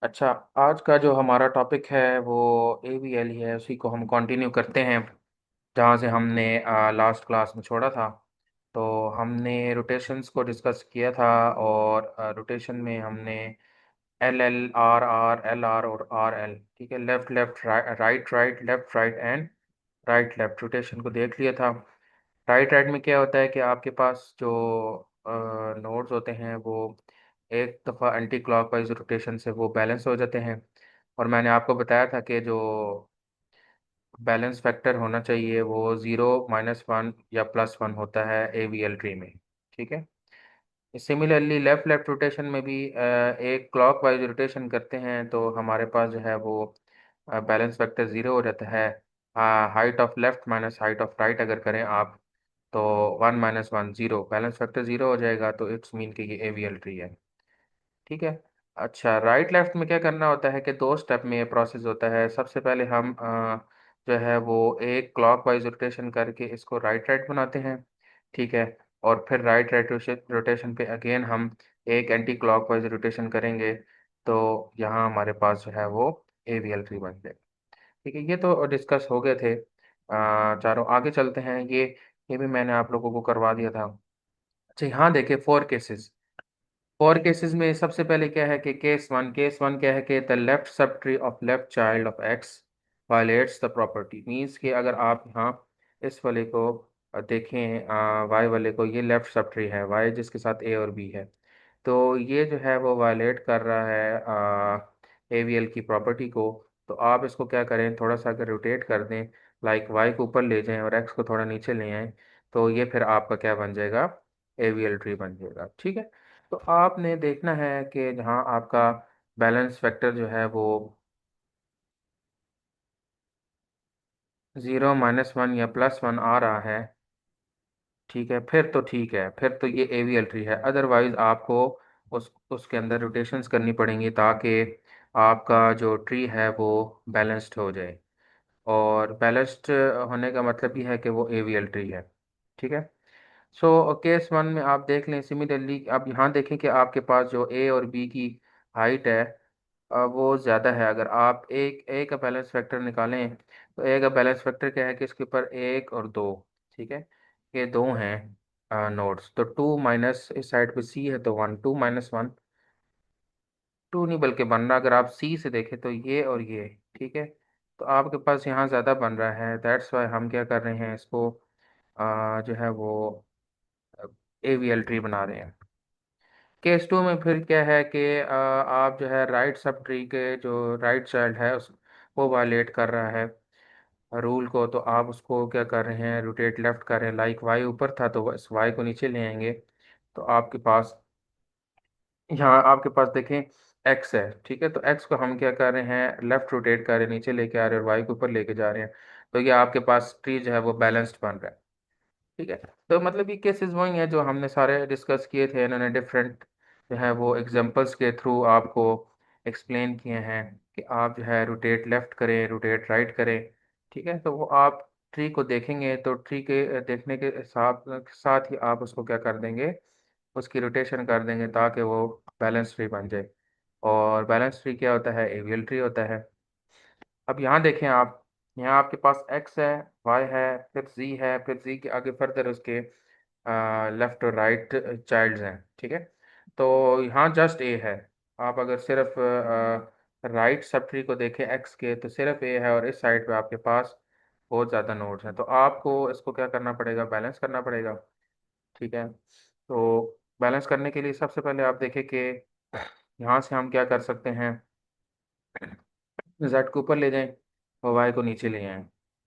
अच्छा, आज का जो हमारा टॉपिक है वो AVL ही है। उसी को हम कंटिन्यू करते हैं जहाँ से हमने लास्ट क्लास में छोड़ा था। तो हमने रोटेशंस को डिस्कस किया था, और रोटेशन में हमने L L R R L R और आर एल, ठीक है, left left right right left right and right left rotation को देख लिया था। राइट राइट में क्या होता है कि आपके पास जो नोड्स होते हैं वो एक दफ़ा एंटी क्लॉकवाइज रोटेशन से वो बैलेंस हो जाते हैं। और मैंने आपको बताया था कि जो बैलेंस फैक्टर होना चाहिए वो ज़ीरो, -1 या +1 होता है AVL ट्री में। ठीक है। सिमिलरली लेफ्ट लेफ्ट रोटेशन में भी एक क्लॉक वाइज रोटेशन करते हैं तो हमारे पास जो है वो बैलेंस फैक्टर ज़ीरो हो जाता है। Height of left minus height of right अगर करें आप, तो 1 - 1 ज़ीरो, बैलेंस फैक्टर ज़ीरो हो जाएगा, तो इट्स मीन कि ये AVL ट्री है। ठीक है। अच्छा, राइट लेफ्ट में क्या करना होता है कि दो स्टेप में ये प्रोसेस होता है। सबसे पहले हम जो है वो एक क्लॉक वाइज रोटेशन करके इसको राइट राइट बनाते हैं। ठीक है। और फिर राइट राइट रोटेशन पे अगेन हम एक एंटी क्लॉक वाइज रोटेशन करेंगे, तो यहाँ हमारे पास जो है वो AVL ट्री बन जाएगा। ठीक है, ये तो डिस्कस हो गए थे चारों। आगे चलते हैं। ये भी मैंने आप लोगों को करवा दिया था। अच्छा, यहाँ देखिए फोर केसेस। फोर केसेस में सबसे पहले क्या है कि केस वन क्या है कि the left sub tree of left child of x violets the property. Means कि अगर आप यहाँ इस वाले को देखें, वाई वाले को, ये लेफ्ट सब ट्री है, वाई जिसके साथ ए और बी है, तो ये जो है वो वायलेट कर रहा है AVL की प्रॉपर्टी को। तो आप इसको क्या करें, थोड़ा सा अगर रोटेट कर दें, लाइक वाई को ऊपर ले जाएं और एक्स को थोड़ा नीचे ले आएं, तो ये फिर आपका क्या बन जाएगा, AVL ट्री बन जाएगा। ठीक है। तो आपने देखना है कि जहाँ आपका बैलेंस फैक्टर जो है वो ज़ीरो, -1 या +1 आ रहा है, ठीक है, फिर तो ठीक है, फिर तो ये AVL ट्री है। अदरवाइज आपको उसके अंदर रोटेशंस करनी पड़ेंगी ताकि आपका जो ट्री है वो बैलेंस्ड हो जाए। और बैलेंस्ड होने का मतलब ही है कि वो AVL ट्री है। ठीक है। सो केस 1 में आप देख लें, सिमिलरली आप यहाँ देखें कि आपके पास जो ए और बी की हाइट है वो ज़्यादा है। अगर आप एक ए का बैलेंस फैक्टर निकालें, तो ए का बैलेंस फैक्टर क्या है कि इसके ऊपर एक और दो, ठीक है, ये दो हैं नोड्स, तो टू माइनस इस साइड पे सी है तो वन, 2 - 1, टू नहीं बल्कि बन रहा, अगर आप सी से देखें तो ये और ये, ठीक है, तो आपके पास यहाँ ज़्यादा बन रहा है। दैट्स वाई हम क्या कर रहे हैं, इसको जो है वो AVL ट्री बना रहे हैं। केस 2 में फिर क्या है कि आप जो है राइट सब ट्री के जो राइट चाइल्ड है उस वो वायलेट कर रहा है रूल को, तो आप उसको क्या कर रहे हैं, रोटेट लेफ्ट कर रहे हैं। लाइक वाई ऊपर था तो इस वाई को नीचे ले आएंगे, तो आपके पास यहाँ आपके पास देखें एक्स है, ठीक है, तो एक्स को हम क्या कर रहे हैं, लेफ्ट रोटेट कर रहे हैं, नीचे लेके आ रहे हैं, और वाई को ऊपर लेके जा रहे हैं, तो ये आपके पास ट्री जो है वो बैलेंस्ड बन रहा है। ठीक है। तो मतलब ये केसेस वही हैं जो हमने सारे डिस्कस किए थे। इन्होंने डिफरेंट जो है वो एग्जांपल्स के थ्रू आपको एक्सप्लेन किए हैं कि आप जो है रोटेट लेफ्ट करें, रोटेट राइट करें। ठीक है। तो वो आप ट्री को देखेंगे तो ट्री के देखने के साथ साथ ही आप उसको क्या कर देंगे, उसकी रोटेशन कर देंगे ताकि वो बैलेंस ट्री बन जाए। और बैलेंस ट्री क्या होता है, AVL ट्री होता है। अब यहाँ देखें आप, यहाँ आपके पास एक्स है, वाई है, फिर जी है, फिर जी के आगे फर्दर उसके लेफ्ट और राइट चाइल्ड्स हैं। ठीक है। तो यहाँ जस्ट ए है। आप अगर सिर्फ राइट सब ट्री को देखें एक्स के, तो सिर्फ ए है, और इस साइड पे आपके पास बहुत ज़्यादा नोड्स हैं, तो आपको इसको क्या करना पड़ेगा, बैलेंस करना पड़ेगा। ठीक है। तो बैलेंस करने के लिए सबसे पहले आप देखें कि यहाँ से हम क्या कर सकते हैं, जेड को ऊपर ले जाएं और वाई को नीचे ले आएं।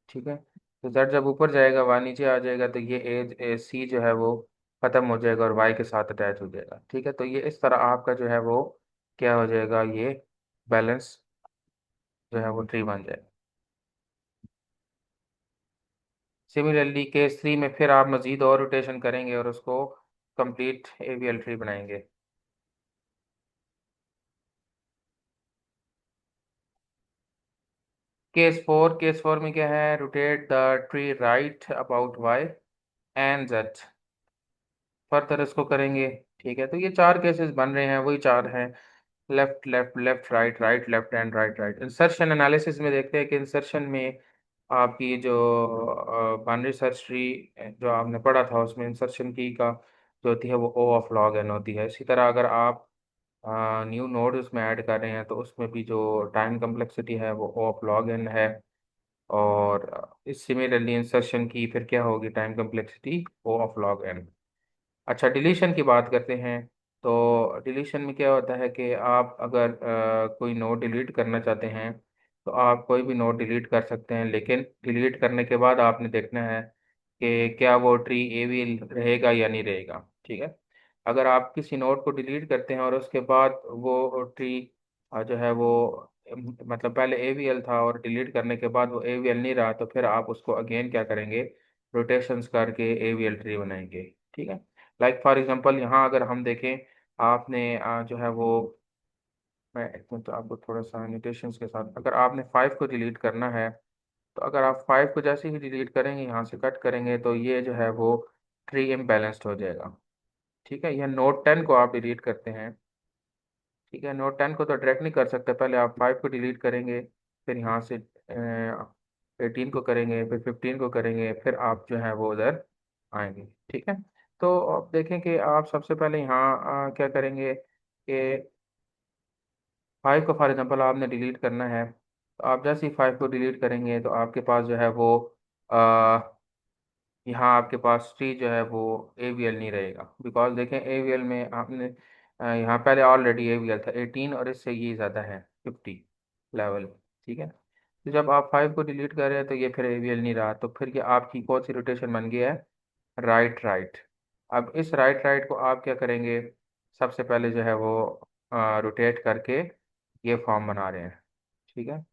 ठीक है। तो जेड जब ऊपर जाएगा, वाई नीचे आ जाएगा, तो ये ए सी जो है वो खत्म हो जाएगा और वाई के साथ अटैच हो जाएगा। ठीक है। तो ये इस तरह आपका जो है वो क्या हो जाएगा, ये बैलेंस जो है वो ट्री बन जाएगा। सिमिलरली केस 3 में फिर आप मजीद और रोटेशन करेंगे और उसको कंप्लीट AVL ट्री बनाएंगे। केस 4 में क्या है, rotate the tree right about y and z, further इसको करेंगे। ठीक है। तो ये चार केसेस बन रहे हैं, वही चार हैं। Left left left right right left and right right. Insertion analysis में देखते हैं कि इंसर्शन में आपकी जो बाइनरी सर्च ट्री जो आपने पढ़ा था उसमें इंसर्शन की का जो होती है वो ओ ऑफ लॉग एन होती है। इसी तरह अगर आप न्यू नोड उसमें ऐड कर रहे हैं तो उसमें भी जो टाइम कम्प्लेक्सिटी है वो ओ ऑफ लॉग एन है। और इस सिमिलरली इंसर्शन की फिर क्या होगी, time complexity O of log n. अच्छा, डिलीशन की बात करते हैं। तो डिलीशन में क्या होता है कि आप अगर कोई नोड डिलीट करना चाहते हैं तो आप कोई भी नोड डिलीट कर सकते हैं, लेकिन डिलीट करने के बाद आपने देखना है कि क्या वो ट्री एवी रहेगा या नहीं रहेगा। ठीक है। अगर आप किसी नोड को डिलीट करते हैं और उसके बाद वो ट्री जो है वो मतलब पहले एवीएल था और डिलीट करने के बाद वो एवीएल नहीं रहा, तो फिर आप उसको अगेन क्या करेंगे, रोटेशंस करके एवीएल ट्री बनाएंगे। ठीक है। लाइक फॉर एग्जांपल यहाँ अगर हम देखें, आपने जो है वो, मैं एक मिनट आपको थोड़ा सा नोटेशंस के साथ, अगर आपने 5 को डिलीट करना है तो अगर आप 5 को जैसे ही डिलीट करेंगे, यहाँ से कट करेंगे, तो ये जो है वो ट्री इम्बैलेंस्ड हो जाएगा। ठीक है। यह नोट 10 को आप डिलीट करते हैं। ठीक है। नोट 10 को तो डायरेक्ट नहीं कर सकते, पहले आप 5 को डिलीट करेंगे, फिर यहाँ से 18 को करेंगे, फिर 15 को करेंगे, फिर आप जो है वो उधर आएंगे। ठीक है। तो आप देखें कि आप सबसे पहले यहाँ क्या करेंगे कि 5 को फॉर एग्जांपल आपने डिलीट करना है, तो आप जैसे ही 5 को डिलीट करेंगे तो आपके पास जो है वो यहाँ आपके पास ट्री जो है वो एवीएल नहीं रहेगा। बिकॉज देखें एवीएल में आपने यहाँ पहले ऑलरेडी एवीएल था 18 और इससे ये ज़्यादा है 50 लेवल। ठीक है। तो जब आप 5 को डिलीट कर रहे हैं तो ये फिर एवीएल नहीं रहा, तो फिर ये आपकी कौन सी रोटेशन बन गया है, राइट राइट। अब इस राइट राइट को आप क्या करेंगे, सबसे पहले जो है वो रोटेट करके ये फॉर्म बना रहे हैं। ठीक है।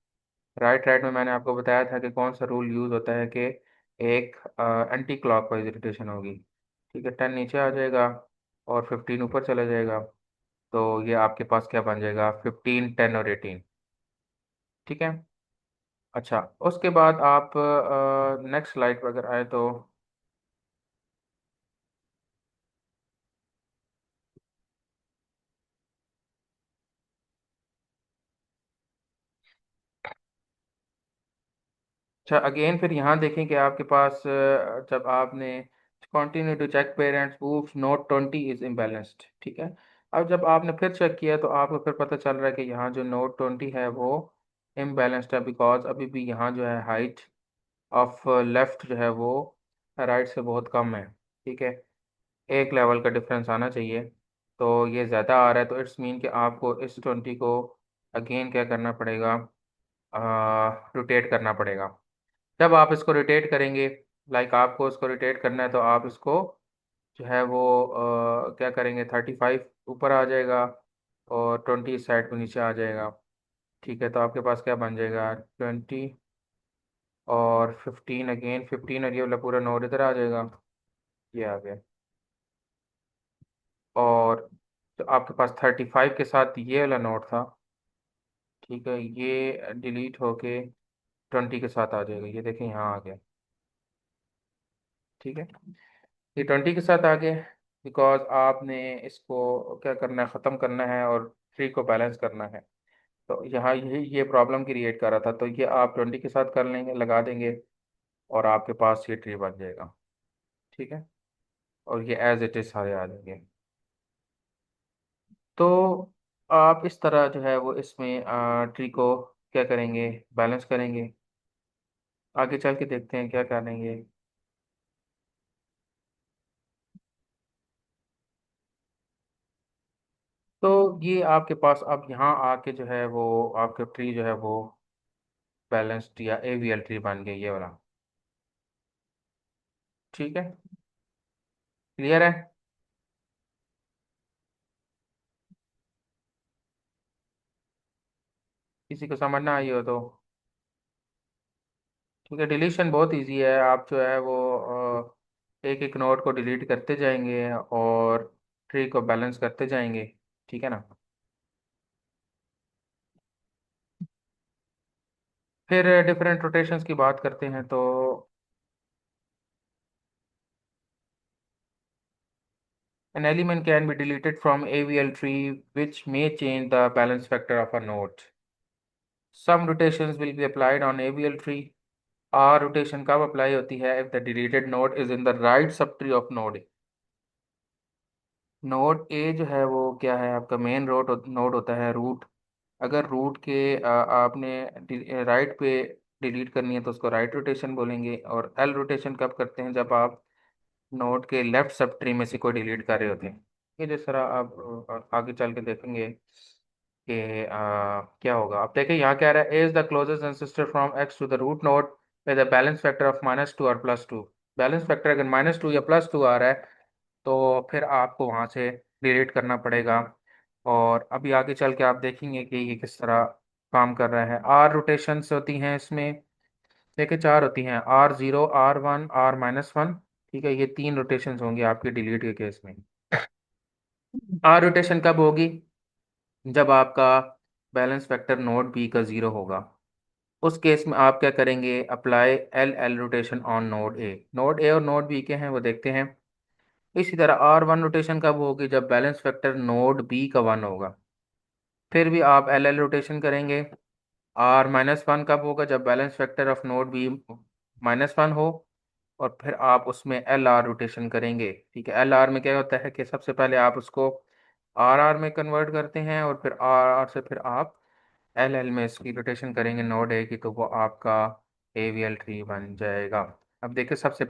राइट राइट में मैंने आपको बताया था कि कौन सा रूल यूज़ होता है कि एक एंटी क्लॉकवाइज रोटेशन होगी। ठीक है। 10 नीचे आ जाएगा और 15 ऊपर चला जाएगा, तो ये आपके पास क्या बन जाएगा, 15 10 और 18। ठीक है। अच्छा, उसके बाद आप नेक्स्ट स्लाइड पर अगर आए तो, अच्छा अगेन फिर यहाँ देखें कि आपके पास जब आपने continue to check parents moves note 20 is imbalanced. ठीक है। अब जब आपने फिर चेक किया तो आपको फिर पता चल रहा है कि यहाँ जो नोट 20 है वो इम्बैलेंस्ड है, बिकॉज अभी भी यहाँ जो है हाइट ऑफ लेफ्ट जो है वो राइट से बहुत कम है। ठीक है। एक लेवल का डिफरेंस आना चाहिए, तो ये ज़्यादा आ रहा है, तो इट्स मीन कि आपको इस 20 को अगेन क्या करना पड़ेगा, रोटेट करना पड़ेगा। जब आप इसको रोटेट करेंगे, लाइक आपको इसको रोटेट करना है, तो आप इसको जो है वो क्या करेंगे, 35 ऊपर आ जाएगा और 20 इस साइड को नीचे आ जाएगा। ठीक है। तो आपके पास क्या बन जाएगा, 20 और 15, अगेन 15 और ये वाला पूरा नोड इधर आ जाएगा, ये आ गया। और तो आपके पास 35 के साथ ये वाला नोड था। ठीक है। ये डिलीट होके 20 के साथ आ जाएगा, ये देखें यहाँ आ गया। ठीक है। ये 20 के साथ आ गए, बिकॉज आपने इसको क्या करना है, ख़त्म करना है और ट्री को बैलेंस करना है। तो यहाँ ये प्रॉब्लम क्रिएट कर रहा था, तो ये आप 20 के साथ कर लेंगे, लगा देंगे, और आपके पास ये ट्री बन जाएगा। ठीक है। और ये एज इट इज़ सारे आ जाएंगे। तो आप इस तरह जो है वो इसमें ट्री को क्या करेंगे, बैलेंस करेंगे। आगे चल के देखते हैं क्या करेंगे। तो ये आपके पास अब यहाँ आके जो है वो आपके ट्री जो है वो बैलेंस्ड या एवीएल ट्री बन गई ये वाला। ठीक है। क्लियर है। किसी को समझ ना आई हो तो, ठीक है। डिलीशन बहुत इजी है, आप जो है वो एक एक नोड को डिलीट करते जाएंगे और ट्री को बैलेंस करते जाएंगे। ठीक है ना। फिर डिफरेंट रोटेशंस की बात करते हैं तो, An element can be deleted from AVL tree, which may change the balance factor of a node. Some rotations will be applied on AVL tree. R rotation कब अप्लाई होती है? If the deleted node is in the right subtree of node A. Node A जो है वो क्या है? आपका main node होता है रूट। अगर रूट के आपने राइट पे डिलीट करनी है तो उसको राइट रोटेशन बोलेंगे। और एल रोटेशन कब करते हैं? जब आप नोड के लेफ्ट सब ट्री में से कोई डिलीट कर रहे होते हैं। ये जिस तरह आप आगे चल के देखेंगे कि क्या होगा। आप देखें यहाँ क्या आ रहा है, is the closest ancestor from x to the root node with the balance factor of -2 और +2। बैलेंस फैक्टर अगर -2 या +2 आ रहा है तो फिर आपको वहाँ से डिलीट करना पड़ेगा। और अभी आगे चल के आप देखेंगे कि ये किस तरह काम कर रहा है। आर रोटेशंस होती हैं इसमें, देखिए चार होती हैं, R0, R1, R-1। ठीक है, ये तीन रोटेशंस होंगी आपके डिलीट के केस में। आर रोटेशन कब होगी? जब आपका बैलेंस फैक्टर नोड बी का 0 होगा। उस केस में आप क्या करेंगे? Apply L L rotation on node A. Node A और नोड बी के हैं वो देखते हैं। इसी तरह R1 रोटेशन कब होगी? जब बैलेंस फैक्टर नोड बी का 1 होगा। फिर भी आप एल एल रोटेशन करेंगे। R-1 कब होगा? जब balance factor of node B -1 हो। और फिर आप उसमें एल आर रोटेशन करेंगे। ठीक है, एल आर में क्या होता है कि सबसे पहले आप उसको आर आर में कन्वर्ट करते हैं और फिर आर आर से फिर आप एल एल में इसकी रोटेशन करेंगे नोड ए की, तो वो आपका एवीएल ट्री बन जाएगा। अब देखिए सबसे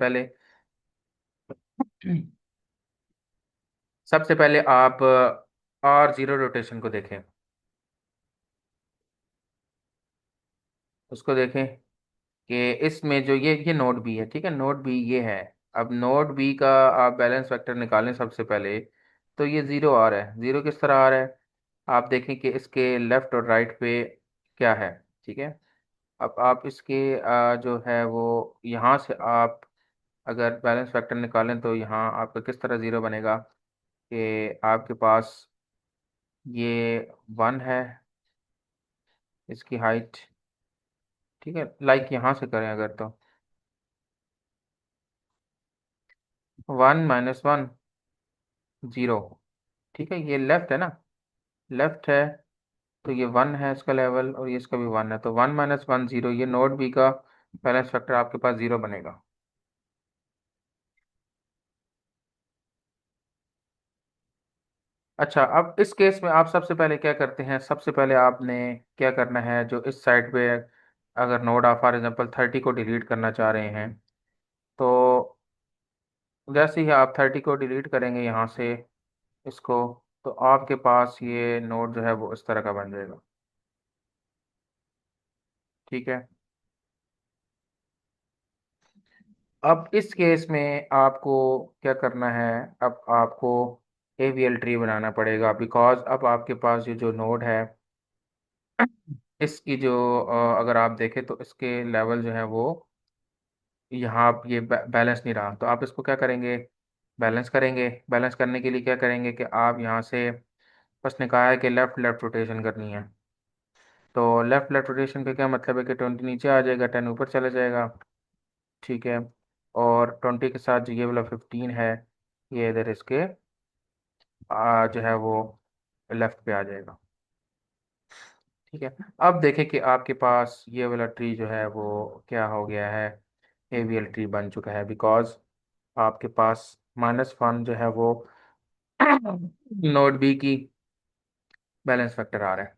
पहले आप R0 रोटेशन को देखें। उसको देखें कि इसमें जो ये नोड बी है। ठीक है, नोड बी ये है। अब नोड बी का आप बैलेंस वेक्टर निकालें सबसे पहले, तो ये 0 आ रहा है। 0 किस तरह आ रहा है? आप देखें कि इसके लेफ्ट और राइट पे क्या है। ठीक है, अब आप इसके जो है वो यहाँ से आप अगर बैलेंस वेक्टर निकालें तो यहाँ आपका किस तरह 0 बनेगा कि आपके पास ये 1 है, इसकी हाइट। ठीक है, लाइक यहाँ से करें अगर तो 1 - 1 0। ठीक है, ये लेफ्ट है ना, लेफ्ट है, तो ये 1 है इसका लेवल और ये इसका भी 1 है, तो 1 - 1 0। ये नोड बी का बैलेंस फैक्टर आपके पास 0 बनेगा। अच्छा, अब इस केस में आप सबसे पहले क्या करते हैं? सबसे पहले आपने क्या करना है, जो इस साइड पे अगर नोड आप फॉर एग्जांपल 30 को डिलीट करना चाह रहे हैं, तो जैसे ही आप 30 को डिलीट करेंगे यहाँ से इसको, तो आपके पास ये नोड जो है वो इस तरह का बन जाएगा। ठीक है, अब इस केस में आपको क्या करना है? अब आपको एवीएल ट्री बनाना पड़ेगा, बिकॉज अब आपके पास ये जो नोड है इसकी जो अगर आप देखें तो इसके लेवल जो है वो यहाँ आप ये बैलेंस नहीं रहा, तो आप इसको क्या करेंगे? बैलेंस करेंगे। बैलेंस करने के लिए क्या करेंगे कि आप यहाँ से बस ने कहा है कि लेफ्ट लेफ्ट रोटेशन करनी है। तो लेफ्ट लेफ्ट रोटेशन का क्या मतलब है कि 20 नीचे आ जाएगा, 10 ऊपर चला जाएगा। ठीक है, और 20 के साथ जो ये वाला 15 है, ये इधर इसके जो है वो लेफ्ट पे आ जाएगा। ठीक है, अब देखें कि आपके पास ये वाला ट्री जो है वो क्या हो गया है, एवीएल ट्री बन चुका है, बिकॉज आपके पास -1 जो है वो नोड बी की बैलेंस फैक्टर आ रहा है।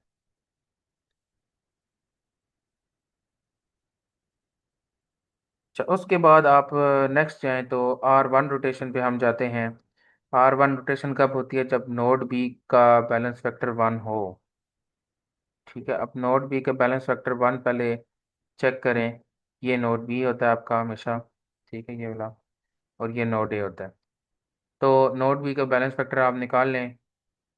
अच्छा, उसके बाद आप नेक्स्ट जाएं तो R1 रोटेशन पे हम जाते हैं। R1 रोटेशन कब होती है? जब नोड बी का बैलेंस फैक्टर 1 हो। ठीक है, अब नोड बी का बैलेंस फैक्टर 1 पहले चेक करें। ये नोड बी होता है आपका हमेशा। ठीक है, ये वाला, और ये नोड ए होता है। तो नोड बी का बैलेंस फैक्टर आप निकाल लें।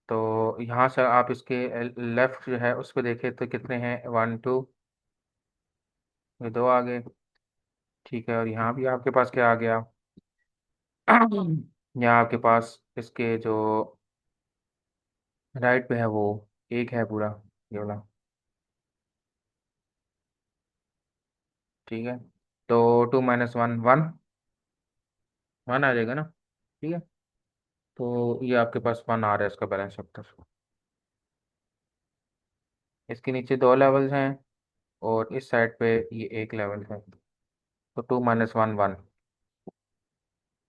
तो यहाँ से आप इसके लेफ्ट जो है उसको देखें तो कितने हैं? 1 2, ये दो आ गए। ठीक है, और यहाँ भी आपके पास क्या आ गया? यहाँ आपके पास इसके जो राइट पे है वो एक है पूरा, ये वाला। ठीक है, तो 2 - 1 1, 1 आ जाएगा ना। ठीक है, तो ये आपके पास 1 आ रहा है इसका बैलेंस वेक्टर। इसके नीचे 2 लेवल्स हैं और इस साइड पे ये एक लेवल है, तो 2 - 1 1।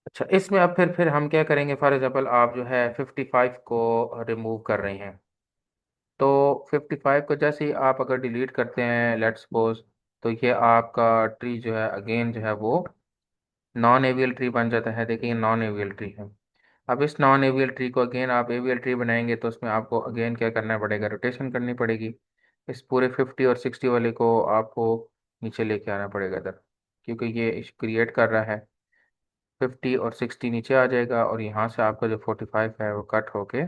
अच्छा, इसमें अब फिर हम क्या करेंगे, फॉर एग्जाम्पल आप जो है 55 को रिमूव कर रहे हैं, तो 55 को जैसे ही आप अगर डिलीट करते हैं, लेट्स सपोज, तो ये आपका ट्री जो है अगेन जो है वो नॉन एवियल ट्री बन जाता है। देखिए नॉन एवियल ट्री है। अब इस नॉन एवियल ट्री को अगेन आप एवियल ट्री बनाएंगे, तो उसमें आपको अगेन क्या करना पड़ेगा, रोटेशन करनी पड़ेगी। इस पूरे 50 और 60 वाले को आपको नीचे लेके आना पड़ेगा इधर, क्योंकि ये क्रिएट कर रहा है। 50 और 60 नीचे आ जाएगा और यहाँ से आपका जो 45 है वो कट होके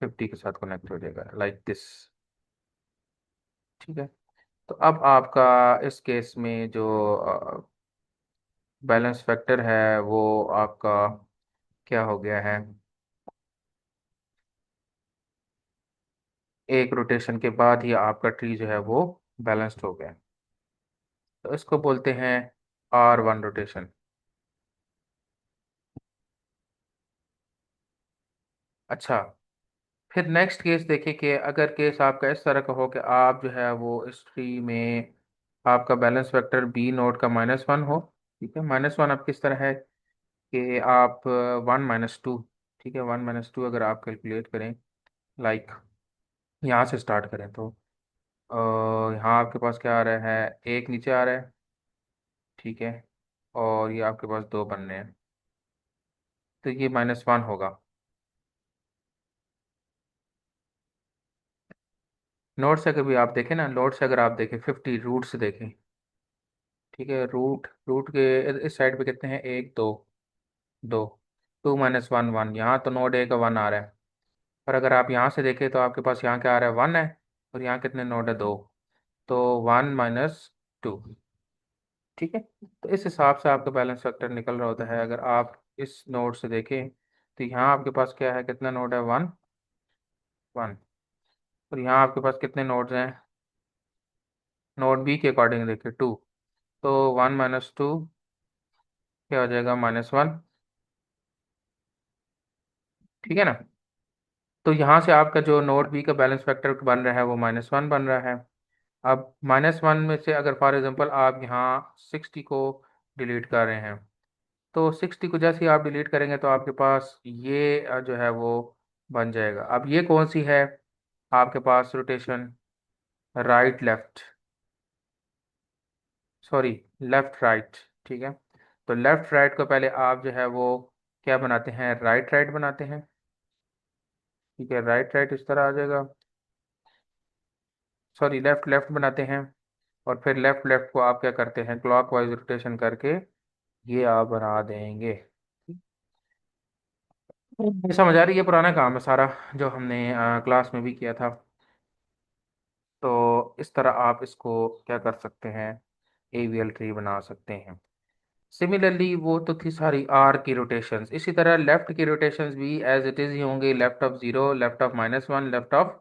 50 के साथ कनेक्ट हो जाएगा, लाइक दिस। ठीक है। तो अब आपका इस केस में जो बैलेंस फैक्टर है वो आपका क्या हो गया है, एक रोटेशन के बाद ही आपका ट्री जो है वो बैलेंस्ड हो गया। तो इसको बोलते हैं R1 रोटेशन। अच्छा, फिर नेक्स्ट केस देखिए कि अगर केस आपका इस तरह का हो कि आप जो है वो इस ट्री में आपका बैलेंस वेक्टर बी नोड का -1 हो। ठीक है, -1 अब किस तरह है कि आप 1 - 2, ठीक है, 1 - 2 अगर आप कैलकुलेट करें, लाइक यहाँ से स्टार्ट करें, तो अ, यहाँ आपके पास क्या आ रहा है, एक नीचे आ रहा है। ठीक है, और ये आपके पास 2 बनने हैं, तो ये -1 होगा। नोट से अगर भी आप देखें ना, नोट से अगर आप देखें 50 रूट से देखें। ठीक है, रूट रूट के इस साइड पे कितने हैं, एक दो, दो, 2 - 1 1, यहाँ तो नोड ए का 1 आ रहा है। पर अगर आप यहाँ से देखें तो आपके पास यहाँ क्या आ रहा है, 1 है। और यहाँ कितने नोड है, 2। तो 1 - 2। ठीक है, तो इस हिसाब से आपका बैलेंस फैक्टर निकल रहा होता है। अगर आप इस नोड से देखें तो यहाँ आपके पास क्या है, कितना नोड है, 1 1। और यहाँ आपके पास कितने नोड्स हैं, नोड बी के अकॉर्डिंग देखिए 2। तो 1 - 2 क्या हो जाएगा, -1। ठीक है ना। तो यहाँ से आपका जो नोड बी का बैलेंस फैक्टर बन रहा है वो -1 बन रहा है। अब -1 में से अगर फॉर एग्जांपल आप यहाँ 60 को डिलीट कर रहे हैं, तो 60 को जैसे ही आप डिलीट करेंगे तो आपके पास ये जो है वो बन जाएगा। अब ये कौन सी है आपके पास rotation, right left, sorry, left right. ठीक है, तो लेफ्ट राइट को पहले आप जो है वो क्या बनाते हैं, राइट राइट बनाते हैं। ठीक है, राइट राइट इस तरह आ जाएगा, सॉरी लेफ्ट लेफ्ट बनाते हैं। और फिर लेफ्ट लेफ्ट को आप क्या करते हैं, क्लॉकवाइज रोटेशन करके ये आप बना देंगे। ये समझ आ रही है, पुराना काम है सारा जो हमने क्लास में भी किया था। तो इस तरह आप इसको क्या कर सकते हैं, एवीएल ट्री बना सकते हैं। सिमिलरली वो तो थी सारी आर की रोटेशंस, इसी तरह लेफ्ट की रोटेशंस भी एज इट इज ही होंगे, left of 0, left of -1, left of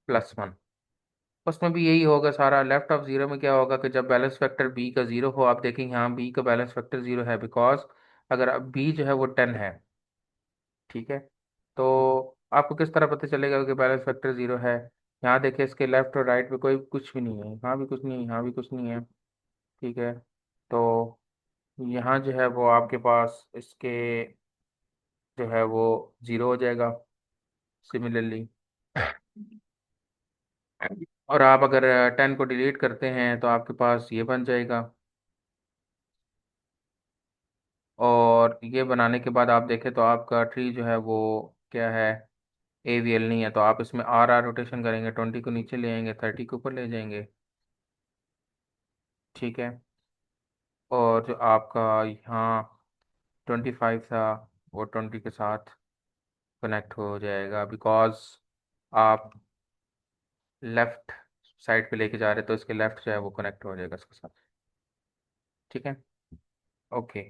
+1। उसमें भी यही होगा सारा। लेफ्ट ऑफ 0 में क्या होगा कि जब बैलेंस फैक्टर बी का 0 हो, आप देखेंगे यहाँ बी का बैलेंस फैक्टर 0 है, बिकॉज अगर अब बी जो है वो 10 है। ठीक है, तो आपको किस तरह पता चलेगा कि बैलेंस फैक्टर 0 है, यहाँ देखिए इसके लेफ्ट और राइट में कोई कुछ भी नहीं है, यहाँ भी कुछ नहीं है, यहाँ भी कुछ नहीं है। ठीक है, तो यहाँ जो है वो आपके पास इसके जो है वो 0 हो जाएगा सिमिलरली। और आप अगर 10 को डिलीट करते हैं तो आपके पास ये बन जाएगा। और ये बनाने के बाद आप देखें तो आपका ट्री जो है वो क्या है, एवीएल नहीं है, तो आप इसमें आर आर रोटेशन करेंगे, 20 को नीचे ले आएंगे, 30 को ऊपर ले जाएंगे। ठीक है, और जो आपका यहाँ 25 था वो 20 के साथ कनेक्ट हो जाएगा, बिकॉज आप लेफ्ट साइड पे लेके जा रहे हैं, तो इसके लेफ्ट जो है वो कनेक्ट हो जाएगा इसके साथ। ठीक है, ओके।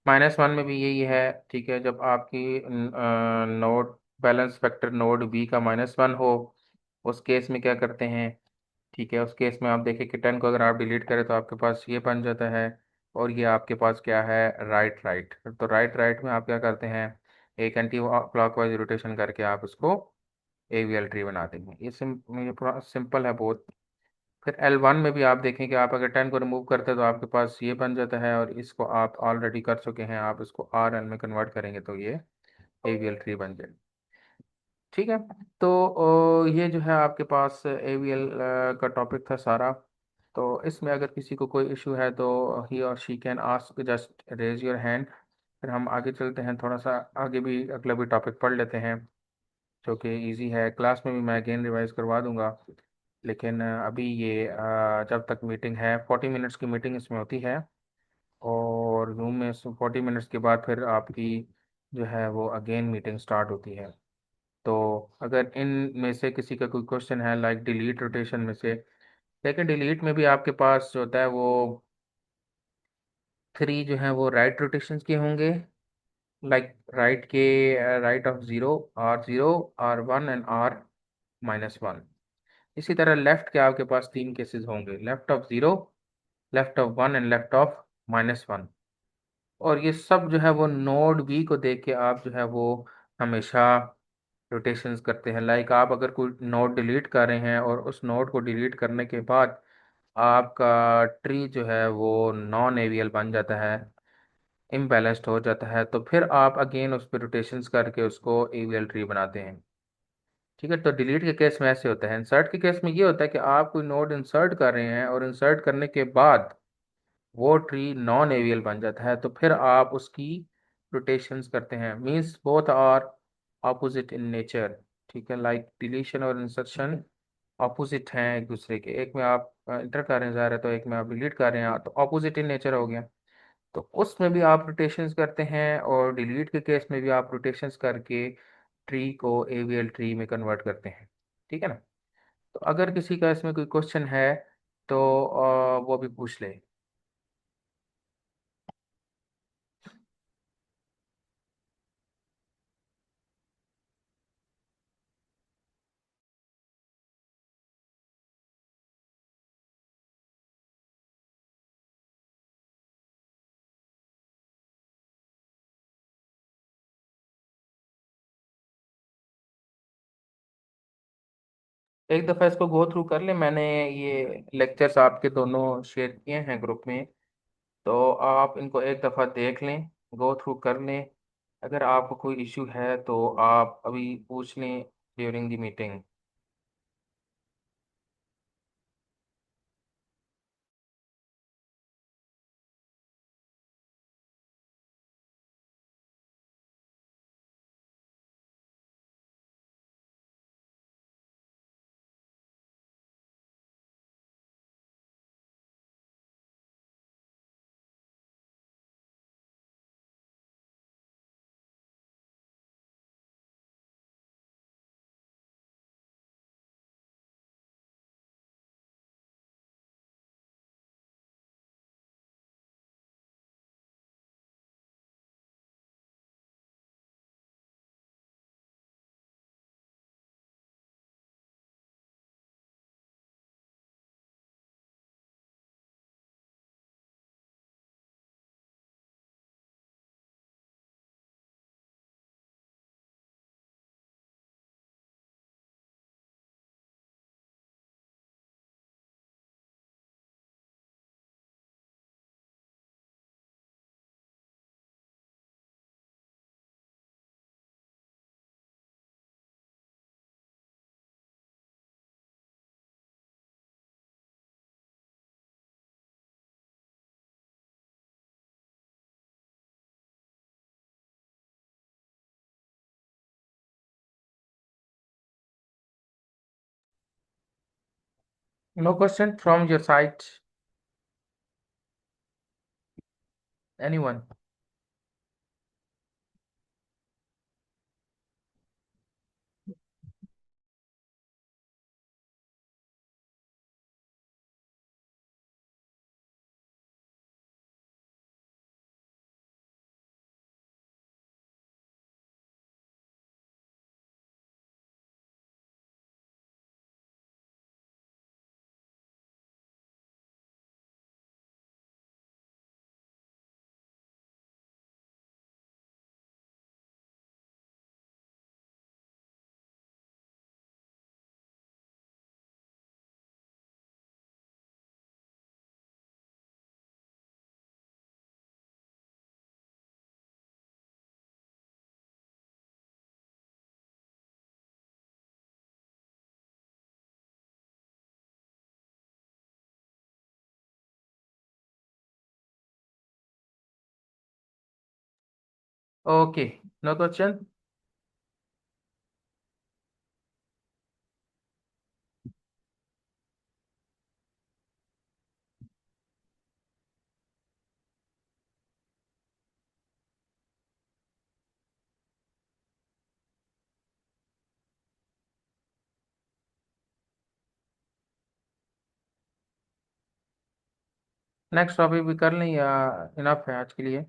-1 में भी यही है। ठीक है, जब आपकी node balance factor node B का -1 हो, उस केस में क्या करते हैं ठीक है, उस केस में आप देखें कि 10 को अगर आप डिलीट करें तो आपके पास ये बन जाता है। और ये आपके पास क्या है, राइट राइट। तो राइट राइट में आप क्या करते हैं, एक एंटी क्लॉकवाइज रोटेशन करके आप उसको एवीएल ट्री बना देंगे। ये थोड़ा सिंपल है बहुत। फिर L1 में भी आप देखें कि आप अगर 10 को रिमूव करते हैं तो आपके पास ये बन जाता है, और इसको आप ऑलरेडी कर चुके हैं, आप इसको RL में कन्वर्ट करेंगे तो ये एवीएल ट्री बन जाएगी। ठीक है। तो ये जो है आपके पास एवीएल का टॉपिक था सारा। तो इसमें अगर किसी को कोई इशू है तो ही और she can ask, just raise your hand. फिर हम आगे चलते हैं, थोड़ा सा आगे भी अगला भी टॉपिक पढ़ लेते हैं जो कि इजी है। क्लास में भी मैं अगेन रिवाइज करवा दूंगा, लेकिन अभी ये जब तक मीटिंग है, 40 मिनट्स की मीटिंग इसमें होती है। और जूम में 40 मिनट्स के बाद फिर आपकी जो है वो अगेन मीटिंग स्टार्ट होती है। तो अगर इन में से किसी का कोई क्वेश्चन है, लाइक डिलीट रोटेशन में से, लेकिन डिलीट में भी आपके पास जो होता है वो 3 जो है वो राइट रोटेशंस के होंगे, लाइक राइट के, right of 0, R0, R1 and R-1। इसी तरह लेफ्ट के आपके पास 3 केसेस होंगे, left of 0, left of 1 and left of -1। और ये सब जो है वो नोड बी को देख के आप जो है वो हमेशा रोटेशंस करते हैं। लाइक आप अगर कोई नोड डिलीट कर रहे हैं और उस नोड को डिलीट करने के बाद आपका ट्री जो है वो नॉन एवियल बन जाता है, इम्बैलेंस्ड हो जाता है, तो फिर आप अगेन उस पर रोटेशंस करके उसको एवियल ट्री बनाते हैं। ठीक है। तो डिलीट के केस में ऐसे होता है। इंसर्ट के केस में ये होता है कि आप कोई नोड इंसर्ट कर रहे हैं और इंसर्ट करने के बाद वो ट्री नॉन एवियल बन जाता है, तो फिर आप उसकी रोटेशंस करते हैं। Means both are opposite in nature. ठीक है, लाइक डिलीशन और इंसर्शन ऑपोजिट हैं एक दूसरे के। एक में आप इंटर कर रहे हैं जा रहे हैं, तो एक में आप डिलीट कर रहे हैं, तो ऑपोजिट इन नेचर हो गया। तो उसमें भी आप रोटेशंस करते हैं, और डिलीट के केस में भी आप रोटेशंस करके ट्री को एवीएल ट्री में कन्वर्ट करते हैं। ठीक है ना। तो अगर किसी का इसमें कोई क्वेश्चन है तो वो भी पूछ ले। एक दफ़ा इसको गो थ्रू कर ले, मैंने ये लेक्चर्स आपके दोनों शेयर किए हैं ग्रुप में, तो आप इनको एक दफ़ा देख लें, गो थ्रू कर लें। अगर आपको कोई इशू है तो आप अभी पूछ लें during the meeting. No question from your side, anyone? Okay, no question. Next topic भी कर लें या इनफ है आज के लिए?